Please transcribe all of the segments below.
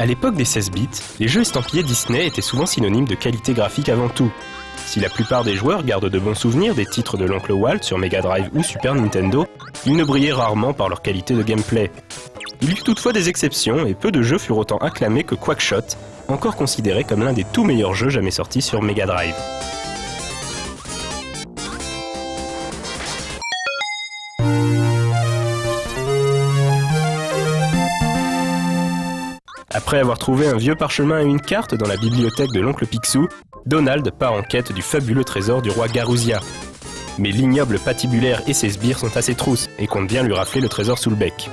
À l'époque des 16 bits, les jeux estampillés Disney étaient souvent synonymes de qualité graphique avant tout. Si la plupart des joueurs gardent de bons souvenirs des titres de l'oncle Walt sur Mega Drive ou Super Nintendo, ils ne brillaient rarement par leur qualité de gameplay. Il y eut toutefois des exceptions et peu de jeux furent autant acclamés que Quackshot, encore considéré comme l'un des tout meilleurs jeux jamais sortis sur Mega Drive. Après avoir trouvé un vieux parchemin et une carte dans la bibliothèque de l'oncle Picsou, Donald part en quête du fabuleux trésor du roi Garouzia. Mais l'ignoble patibulaire et ses sbires sont à ses trousses et comptent bien lui rafler le trésor sous le bec.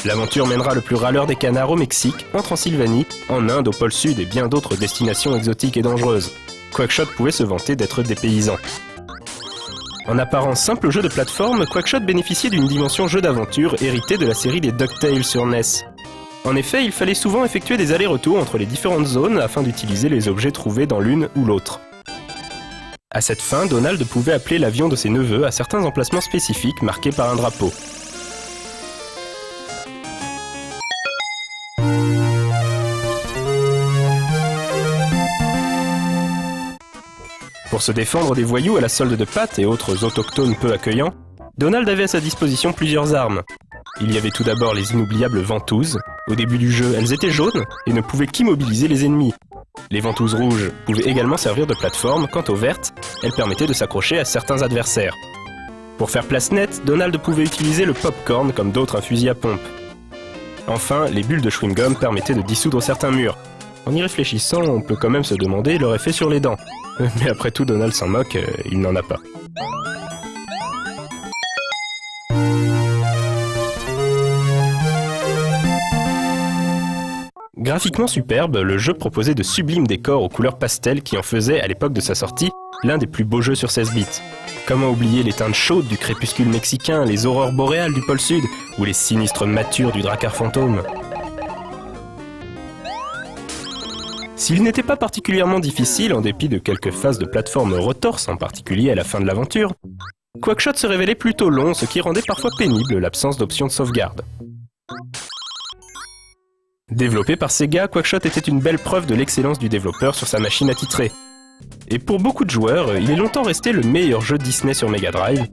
L'aventure mènera le plus râleur des canards au Mexique, en Transylvanie, en Inde, au pôle Sud et bien d'autres destinations exotiques et dangereuses. Quackshot pouvait se vanter d'être des paysans. En apparence simple jeu de plateforme, Quackshot bénéficiait d'une dimension jeu d'aventure héritée de la série des DuckTales sur NES. En effet, il fallait souvent effectuer des allers-retours entre les différentes zones afin d'utiliser les objets trouvés dans l'une ou l'autre. À cette fin, Donald pouvait appeler l'avion de ses neveux à certains emplacements spécifiques marqués par un drapeau. Pour se défendre des voyous à la solde de pâtes et autres autochtones peu accueillants, Donald avait à sa disposition plusieurs armes. Il y avait tout d'abord les inoubliables ventouses. Au début du jeu, elles étaient jaunes et ne pouvaient qu'immobiliser les ennemis. Les ventouses rouges pouvaient également servir de plateforme, quant aux vertes, elles permettaient de s'accrocher à certains adversaires. Pour faire place nette, Donald pouvait utiliser le popcorn comme d'autres un fusil à pompe. Enfin, les bulles de chewing-gum permettaient de dissoudre certains murs. En y réfléchissant, on peut quand même se demander leur effet sur les dents. Mais après tout, Donald s'en moque, il n'en a pas. Graphiquement superbe, le jeu proposait de sublimes décors aux couleurs pastel qui en faisaient, à l'époque de sa sortie, l'un des plus beaux jeux sur 16 bits. Comment oublier les teintes chaudes du crépuscule mexicain, les aurores boréales du pôle Sud, ou les sinistres matures du Drakkar fantôme. S'il n'était pas particulièrement difficile, en dépit de quelques phases de plateforme retorse, en particulier à la fin de l'aventure, Quackshot se révélait plutôt long, ce qui rendait parfois pénible l'absence d'option de sauvegarde. Développé par Sega, Quackshot était une belle preuve de l'excellence du développeur sur sa machine attitrée. Et pour beaucoup de joueurs, il est longtemps resté le meilleur jeu Disney sur Mega Drive,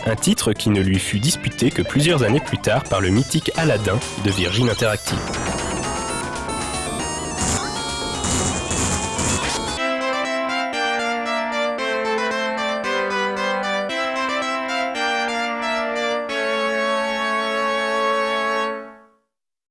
un titre qui ne lui fut disputé que plusieurs années plus tard par le mythique Aladdin de Virgin Interactive.